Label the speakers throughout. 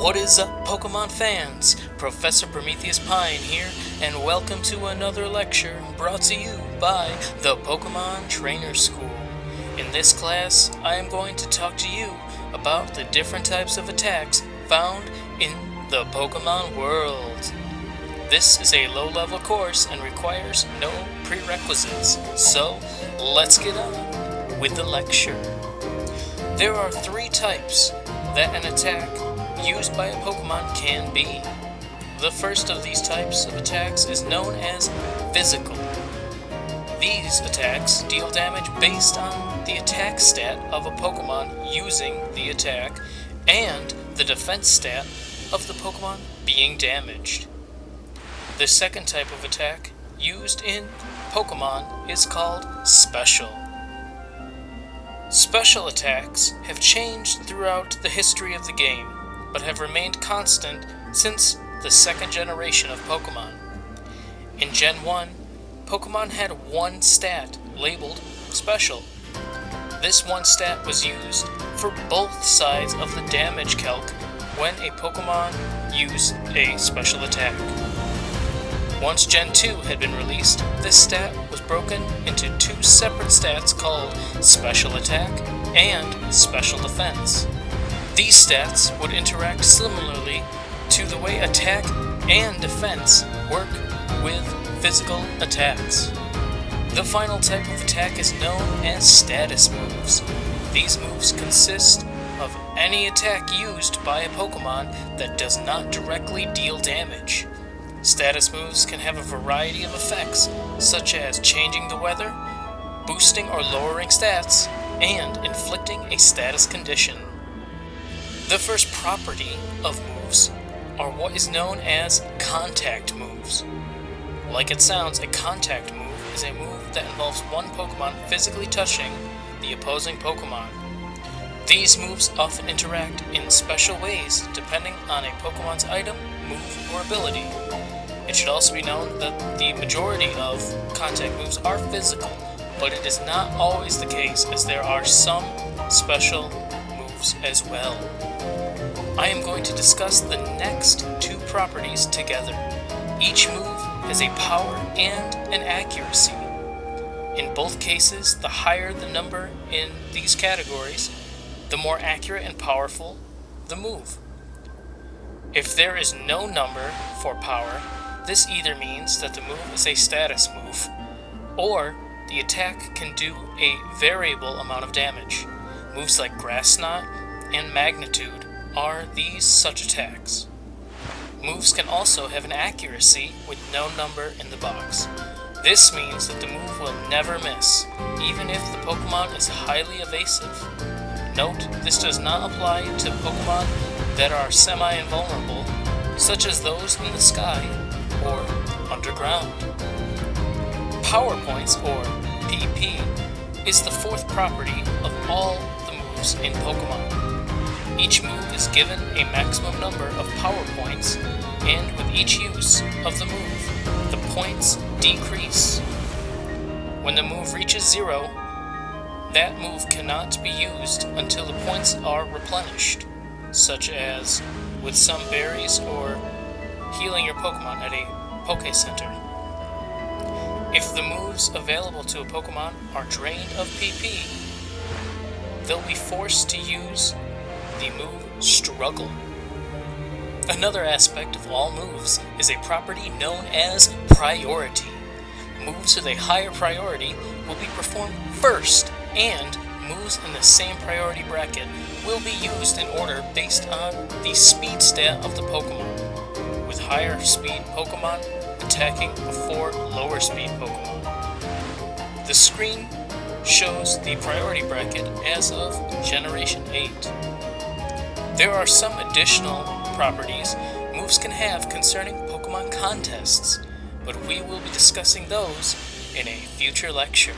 Speaker 1: What is up, Pokemon fans? Professor Prometheus Pine here, and welcome to another lecture brought to you by the Pokemon Trainer School. In this class, I am going to talk to you about the different types of attacks found in the Pokemon world. This is a low-level course and requires no prerequisites, so let's get on with the lecture. There are three types that an attack used by a Pokemon can be. The first of these types of attacks is known as physical. These attacks deal damage based on the attack stat of a Pokemon using the attack and the defense stat of the Pokemon being damaged. The second type of attack used in Pokemon is called special. Special attacks have changed throughout the history of the game, but have remained constant since the second generation of Pokemon. In Gen 1, Pokemon had one stat labeled Special. This one stat was used for both sides of the damage calc when a Pokemon used a special attack. Once Gen 2 had been released, this stat was broken into two separate stats called Special Attack and Special Defense. These stats would interact similarly to the way attack and defense work with physical attacks. The final type of attack is known as status moves. These moves consist of any attack used by a Pokemon that does not directly deal damage. Status moves can have a variety of effects, such as changing the weather, boosting or lowering stats, and inflicting a status condition. The first property of moves are what is known as contact moves. Like it sounds, a contact move is a move that involves one Pokemon physically touching the opposing Pokemon. These moves often interact in special ways depending on a Pokemon's item, move, or ability. It should also be known that the majority of contact moves are physical, but it is not always the case, as there are some special moves as well. I am going to discuss the next two properties together. Each move has a power and an accuracy. In both cases, the higher the number in these categories, the more accurate and powerful the move. If there is no number for power, this either means that the move is a status move, or the attack can do a variable amount of damage. Moves like Grass Knot and Magnitude are these such attacks. Moves can also have an accuracy with no number in the box. This means that the move will never miss, even if the Pokemon is highly evasive. Note, this does not apply to Pokemon that are semi-invulnerable, such as those in the sky or underground. Power Points, or PP, is the fourth property of all the moves in Pokemon. Each move is given a maximum number of power points, and with each use of the move, the points decrease. When the move reaches 0, that move cannot be used until the points are replenished, such as with some berries or healing your Pokemon at a Poké Center. If the moves available to a Pokemon are drained of PP, they'll be forced to use the move Struggle. Another aspect of all moves is a property known as priority. Moves with a higher priority will be performed first, and moves in the same priority bracket will be used in order based on the speed stat of the Pokemon, with higher speed Pokemon attacking before lower speed Pokemon. The screen shows the priority bracket as of Generation 8. There are some additional properties moves can have concerning Pokemon contests, but we will be discussing those in a future lecture.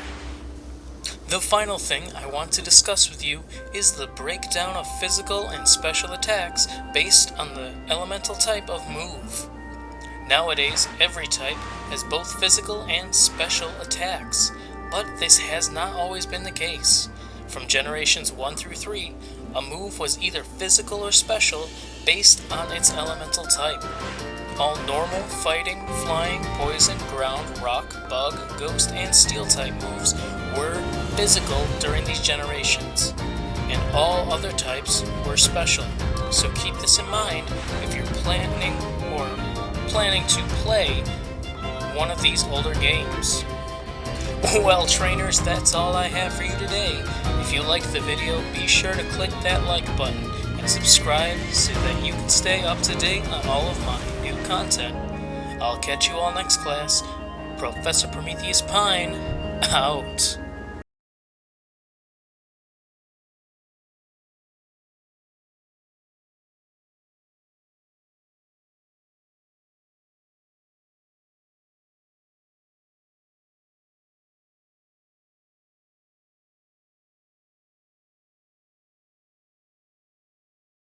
Speaker 1: The final thing I want to discuss with you is the breakdown of physical and special attacks based on the elemental type of move. Nowadays, every type has both physical and special attacks, but this has not always been the case. From generations 1 through 3, A move was either physical or special based on its elemental type. All normal, fighting, flying, poison, ground, rock, bug, ghost, and steel type moves were physical during these generations, and all other types were special. So keep this in mind if you're planning to play one of these older games. Well, trainers, that's all I have for you today. If you liked the video, be sure to click that like button and subscribe so that you can stay up to date on all of my new content. I'll catch you all next class. Professor Prometheus Pine, out.